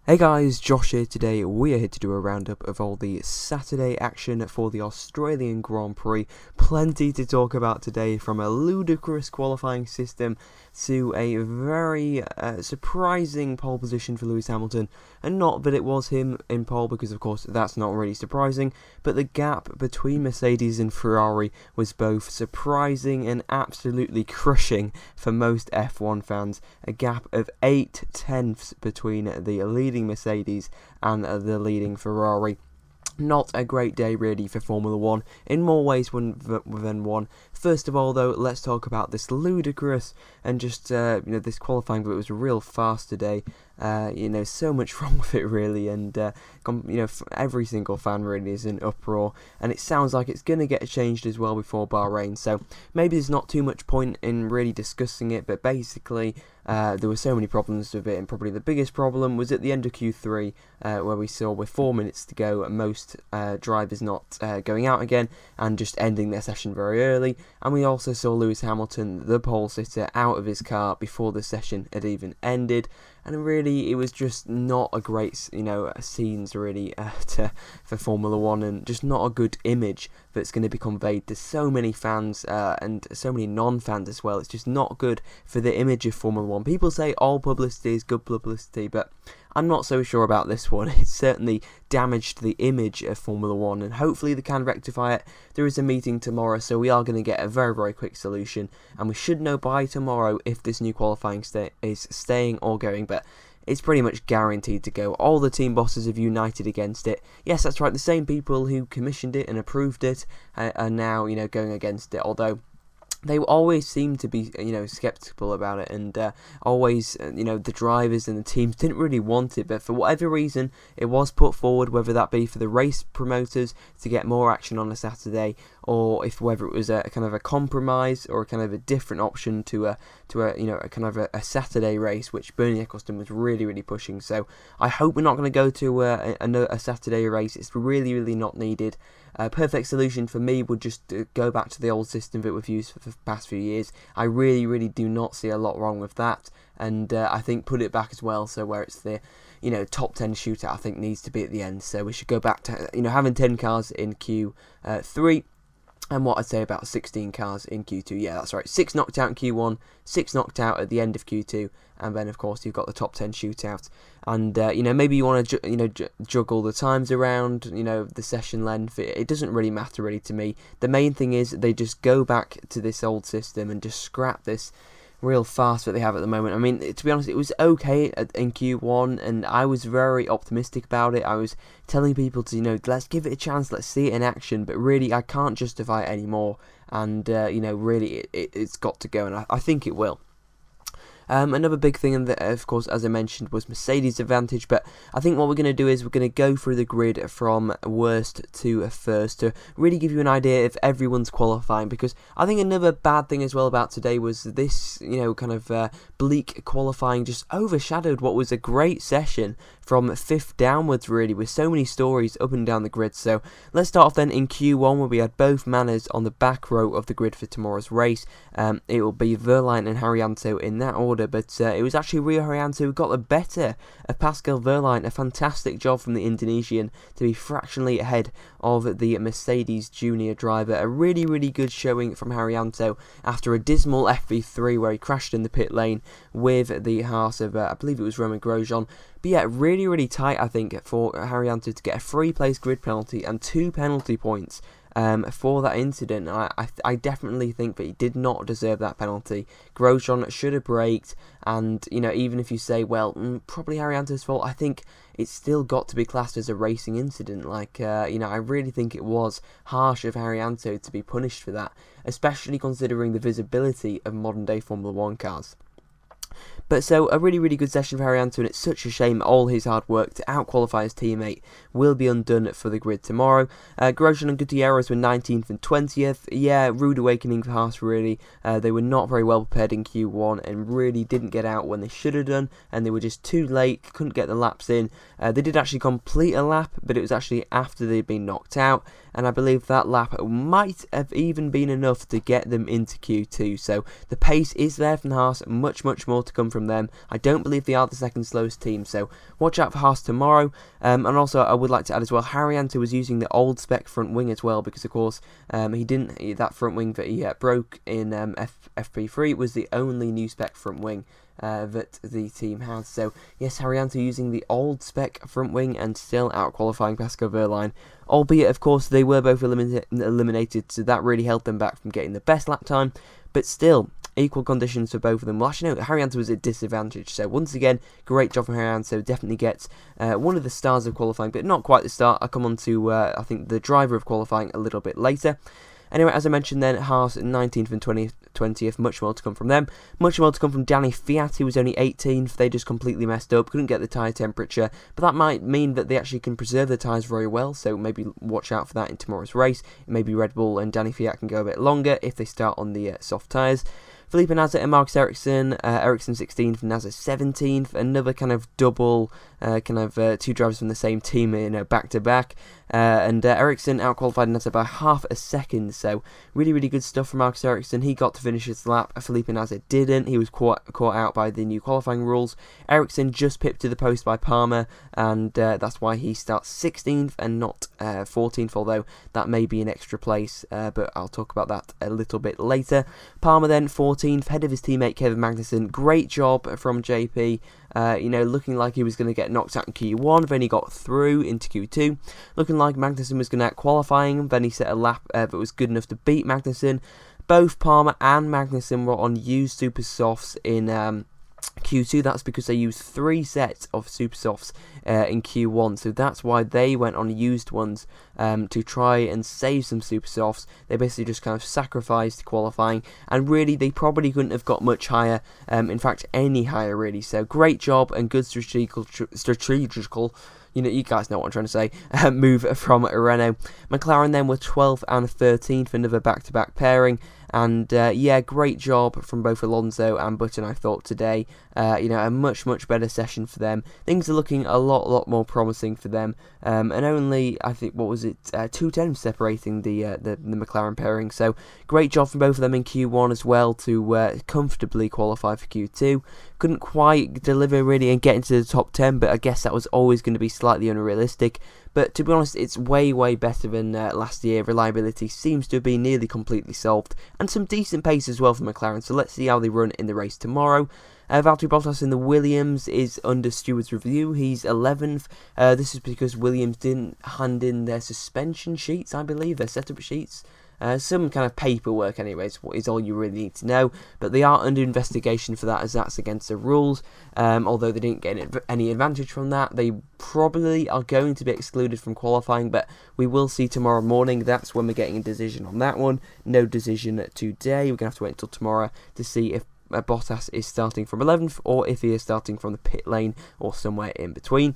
Hey guys, Josh here. Today we are here to do a roundup of all the Saturday action for the Australian Grand Prix. Plenty to talk about today, from a ludicrous qualifying system to a very surprising pole position for Lewis Hamilton. And not that it was him in pole, because of course that's not really surprising, but the gap between Mercedes and Ferrari was both surprising and absolutely crushing for most F1 fans. A gap of 8/10 between the leading Mercedes and the leading Ferrari. Not a great day really for Formula 1 in more ways than one. First of all though, let's talk about this ludicrous and just this qualifying, but it was a real farce today. So much wrong with it really, and every single fan really is in uproar, and it sounds like it's going to get changed as well before Bahrain, so maybe there's not too much point in really discussing it, but basically there were so many problems with it, and probably the biggest problem was at the end of Q3, where we saw with 4 minutes to go most drivers not going out again and just ending their session very early, and we also saw Lewis Hamilton, the pole sitter, out of his car before the session had even ended. And really, it was just not a great, scenes really for Formula 1, and just not a good image that's going to be conveyed to so many fans and so many non-fans as well. It's just not good for the image of Formula 1. People say all publicity is good publicity, but I'm not so sure about this one. It's certainly damaged the image of Formula 1, and hopefully they can rectify it. There is a meeting tomorrow, so we are going to get a very, very quick solution, and we should know by tomorrow if this new qualifying is staying or going, but it's pretty much guaranteed to go. All the team bosses have united against it. Yes, that's right, the same people who commissioned it and approved it are now, going against it, although they always seem to be, sceptical about it, and always, the drivers and the teams didn't really want it, but for whatever reason, it was put forward, whether that be for the race promoters to get more action on a Saturday, or whether it was a kind of a compromise or a kind of a different option to a kind of a Saturday race, which Bernie Ecclestone was really, really pushing. So I hope we're not going to go to a Saturday race. It's really, really not needed. A perfect solution for me would just go back to the old system that we've used for the past few years. I really, really do not see a lot wrong with that, and I think put it back as well, so where it's the top 10 shootout, I think needs to be at the end. So we should go back to having 10 cars in Q3. And what I'd say about 16 cars in Q2, yeah, that's right. 6 knocked out in Q1, 6 knocked out at the end of Q2, and then of course you've got the top 10 shootout. And maybe you want to juggle the times around, the session length. It doesn't really matter really to me. The main thing is they just go back to this old system and just scrap this real farce that they have at the moment. I mean, to be honest, it was okay in Q1, and I was very optimistic about it. I was telling people to, let's give it a chance, let's see it in action, but really I can't justify it anymore, and, really it's got to go, and I think it will. Another big thing, and of course, as I mentioned, was Mercedes' advantage, but I think what we're going to do is we're going to go through the grid from worst to first to really give you an idea of everyone's qualifying, because I think another bad thing as well about today was this, kind of bleak qualifying just overshadowed what was a great session from 5th downwards, really, with so many stories up and down the grid. So let's start off then in Q1, where we had both Manners on the back row of the grid for tomorrow's race. It will be Verlaine and Haryanto in that order, but it was actually Rio Haryanto who got the better of Pascal Verlaine. A fantastic job from the Indonesian to be fractionally ahead of the Mercedes junior driver. A really, really good showing from Haryanto after a dismal FP3 where he crashed in the pit lane with the Haas of, I believe it was Romain Grosjean. But yeah, really, really tight, I think, for Haryanto to get a 3-place grid penalty and 2 penalty points for that incident. I definitely think that he did not deserve that penalty. Grosjean should have braked, and even if you say, well, probably Haryanto's fault, I think it's still got to be classed as a racing incident. I really think it was harsh of Haryanto to be punished for that, especially considering the visibility of modern day Formula 1 cars. But so, a really, really good session for Haryanto, and it's such a shame all his hard work to outqualify his teammate will be undone for the grid tomorrow. Grosjean and Gutierrez were 19th and 20th. Yeah, rude awakening for Haas, really. They were not very well prepared in Q1 and really didn't get out when they should have done, and they were just too late, couldn't get the laps in. They did actually complete a lap, but it was actually after they'd been knocked out. and I believe that lap might have even been enough to get them into Q2. So the pace is there from Haas, much more to come from them. I don't believe they are the second slowest team, so watch out for Haas tomorrow. And also I would like to add as well, Haryanto was using the old spec front wing as well, because of course that front wing that he broke in FP3 was the only new spec front wing that the team has. So yes, Haryanto using the old spec front wing and still out qualifying Pascal Wehrlein, albeit of course they were both eliminated, so that really held them back from getting the best lap time, but still equal conditions for both of them. Well, actually no, Haryanto was at disadvantage, so once again great job from Haryanto. Definitely gets one of the stars of qualifying, but not quite the star. I'll come on to I think the driver of qualifying a little bit later. Anyway, as I mentioned then, Haas 19th and 20th, much more to come from them. Much more to come from Danny Fiat, who was only 18th. They just completely messed up, couldn't get the tyre temperature, but that might mean that they actually can preserve the tyres very well, so maybe watch out for that in tomorrow's race. Maybe Red Bull and Danny Fiat can go a bit longer if they start on the soft tyres. Felipe Nasr and Marcus Ericsson, Ericsson 16th and Nasr 17th, another kind of double, two drivers from the same team, back to back, and Ericsson out-qualified Nasr by half a second, so really good stuff from Marcus Ericsson. He got to finish his lap, Felipe Nasr didn't, he was caught out by the new qualifying rules. Ericsson just pipped to the post by Palmer, and that's why he starts 16th and not 14th, although that may be an extra place, but I'll talk about that a little bit later. Palmer then 14th, head of his teammate Kevin Magnussen. Great job from JP, looking like he was going to get knocked out in Q1, then he got through into Q2, looking like Magnussen was going to out-qualify him, then he set a lap that was good enough to beat Magnussen. Both Palmer and Magnussen were on used super softs in Q2. That's because they used 3 sets of super softs in Q1, so that's why they went on used ones to try and save some super softs. They basically just kind of sacrificed qualifying, and really they probably couldn't have got much higher, in fact any higher really. So great job and good strategical you guys know what I'm trying to say, move from Renault. McLaren then were 12th and 13th, another back-to-back pairing, and great job from both Alonso and Button, I thought, today. A much better session for them. Things are looking a lot more promising for them, and only, I think, 2 tenths separating the McLaren pairing, so great job from both of them in Q1 as well to comfortably qualify for Q2. Couldn't quite deliver really and get into the top 10, but I guess that was always going to be slightly unrealistic. But to be honest, it's way better than last year. Reliability seems to have been nearly completely solved, and some decent pace as well for McLaren, so let's see how they run in the race tomorrow. Valtteri Bottas in the Williams is under Stewart's review. He's 11th. This is because Williams didn't hand in their suspension sheets, I believe, their setup sheets. Some kind of paperwork anyways is all you really need to know, but they are under investigation for that, as that's against the rules. Although they didn't get any advantage from that, they probably are going to be excluded from qualifying, but we will see tomorrow morning. That's when we're getting a decision on that one. No decision today. We're going to have to wait until tomorrow to see if Bottas is starting from 11th or if he is starting from the pit lane or somewhere in between.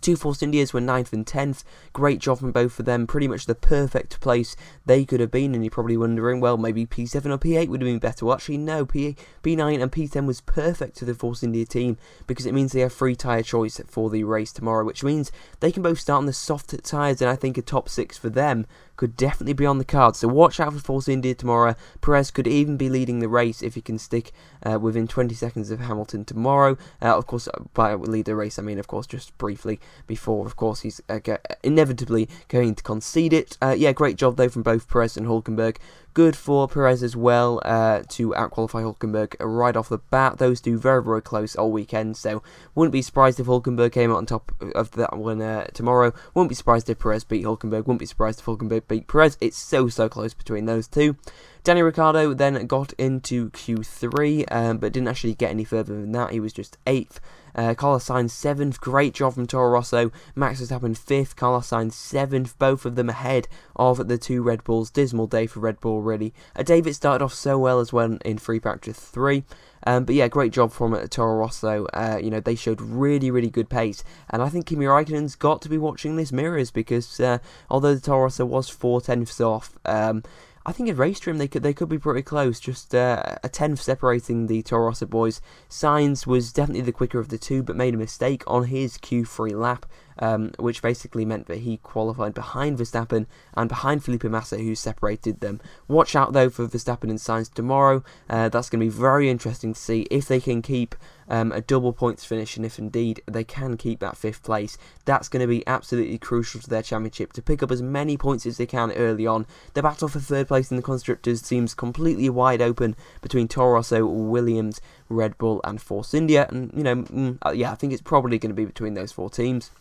2 Force Indias were 9th and 10th. Great job from both of them. Pretty much the perfect place they could have been, and you're probably wondering, well, maybe P7 or P8 would have been better. Well, actually, no. P9 and P10 was perfect to the Force India team, because it means they have free tyre choice for the race tomorrow, which means they can both start on the soft tyres, and I think a top 6 for them could definitely be on the cards. So watch out for Force India tomorrow. Perez could even be leading the race if he can stick within 20 seconds of Hamilton tomorrow. Of course, by lead the race, I mean, of course, just briefly before, of course, he's inevitably going to concede it. Great job, though, from both Perez and Hülkenberg. Good for Perez as well to out-qualify Hülkenberg right off the bat. Those two very close all weekend, so wouldn't be surprised if Hülkenberg came out on top of that one tomorrow. Wouldn't be surprised if Perez beat Hülkenberg. Wouldn't be surprised if Hülkenberg beat Perez. It's so close between those two. Daniel Ricciardo then got into Q3, but didn't actually get any further than that. He was just 8th. Carlos Sainz 7th, great job from Toro Rosso. Max Verstappen 5th, Carlos Sainz 7th, both of them ahead of the 2 Red Bulls. Dismal day for Red Bull, really. David started off so well as well in free practice 3. Great job from Toro Rosso. They showed really good pace, and I think Kimi Raikkonen's got to be watching this mirrors, because although the Toro Rosso was 4 tenths off, I think in race trim they could be pretty close, just a tenth separating the Toro Rosso boys. Sainz was definitely the quicker of the two, but made a mistake on his Q3 lap, which basically meant that he qualified behind Verstappen and behind Felipe Massa, who separated them. Watch out though for Verstappen and Sainz tomorrow. That's going to be very interesting to see if they can keep a double points finish, and if indeed they can keep that 5th place. That's going to be absolutely crucial to their championship, to pick up as many points as they can early on. The battle for 3rd place in the Constructors seems completely wide open between Toro Rosso, Williams, Red Bull and Force India, and yeah, I think it's probably going to be between those 4 teams.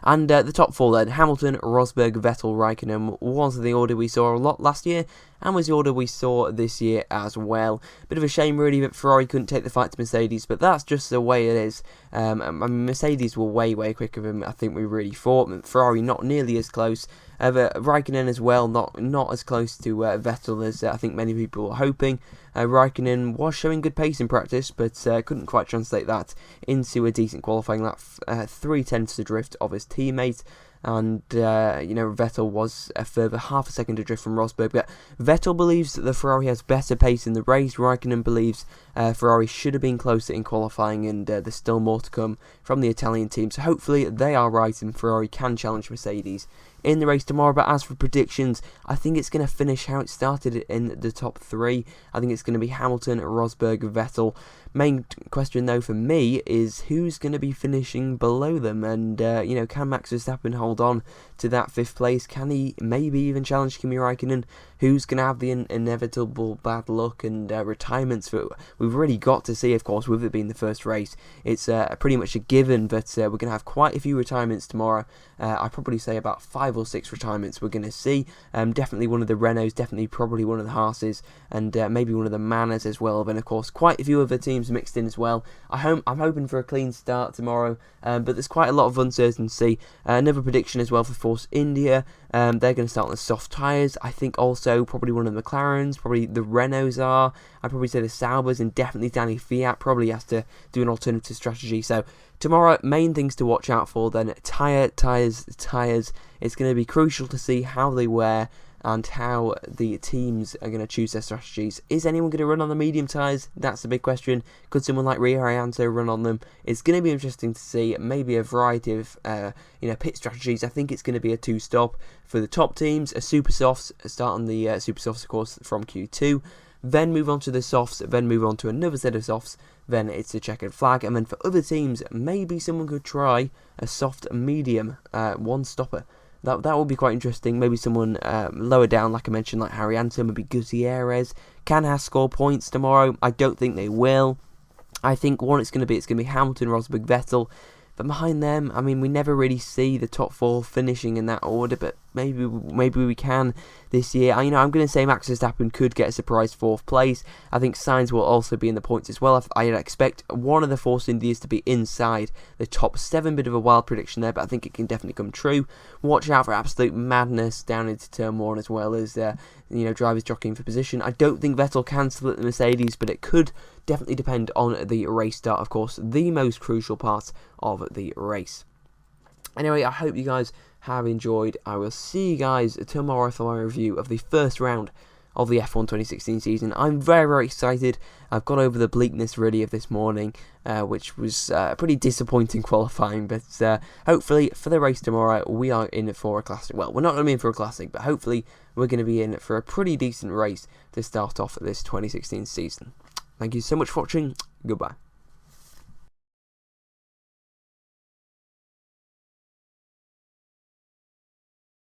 And the top 4 then, Hamilton, Rosberg, Vettel, Raikkonen, was the order we saw a lot last year, and was the order we saw this year as well. Bit of a shame really that Ferrari couldn't take the fight to Mercedes, but that's just the way it is. I mean, Mercedes were way quicker than I think we really thought. Ferrari not nearly as close. Raikkonen as well, not as close to Vettel as I think many people were hoping. Raikkonen was showing good pace in practice, but couldn't quite translate that into a decent qualifying lap. 3/10 adrift of his teammate. And, Vettel was a further half a second adrift from Rosberg. But Vettel believes that the Ferrari has better pace in the race. Raikkonen believes Ferrari should have been closer in qualifying, and there's still more to come from the Italian team. So hopefully they are right and Ferrari can challenge Mercedes in the race tomorrow. But as for predictions, I think it's going to finish how it started in the top 3. I think it's going to be Hamilton, Rosberg, Vettel. Main question though for me is who's going to be finishing below them, and can Max Verstappen hold on to that 5th place? Can he maybe even challenge Kimi Raikkonen? Who's going to have the inevitable bad luck and retirements that we've really got to see, of course, with it being the first race? It's pretty much a given, but we're going to have quite a few retirements tomorrow. I'd probably say about 5 or 6 retirements we're going to see. Definitely one of the Renaults, definitely probably one of the Haas's, and maybe one of the Manas as well. And of course, quite a few other teams mixed in as well. I'm hoping for a clean start tomorrow, but there's quite a lot of uncertainty. Another prediction as well for Force India. They're going to start on the soft tyres. I think also probably one of the McLarens, probably the Renaults are. I'd probably say the Saubers, and definitely Danny Fiat probably has to do an alternative strategy. So tomorrow, main things to watch out for then, tyres. It's going to be crucial to see how they wear and how the teams are going to choose their strategies. Is anyone going to run on the medium tyres? That's the big question. Could someone like Haryanto run on them? It's going to be interesting to see. Maybe a variety of pit strategies. I think it's going to be a 2-stop for the top teams. A super softs, start on the super softs, of course, from Q2. Then move on to the softs, then move on to another set of softs, then it's a checkered flag, and then for other teams, maybe someone could try a soft medium one-stopper. That would be quite interesting. Maybe someone lower down, like I mentioned, like Haryanto, maybe Gutierrez. Can Haas score points tomorrow? I don't think they will. I think it's going to be Hamilton, Rosberg, Vettel. But behind them, I mean, we never really see the top 4 finishing in that order, but maybe we can this year. I'm going to say Max Verstappen could get a surprise 4th place. I think Sainz will also be in the points as well. I expect one of the Force Indias to be inside the top 7. Bit of a wild prediction there, but I think it can definitely come true. Watch out for absolute madness down into turn 1 as well as drivers jockeying for position. I don't think Vettel can split the Mercedes, but it could definitely depend on the race start, of course, the most crucial part of the race. Anyway, I hope you guys have enjoyed. I will see you guys tomorrow for my review of the first round of the F1 2016 season. I'm very excited. I've got over the bleakness really of this morning, which was pretty disappointing qualifying, but hopefully for the race tomorrow we are in for a classic. Well, we're not going to be in for a classic, but hopefully we're going to be in for a pretty decent race to start off this 2016 season. Thank you so much for watching. Goodbye.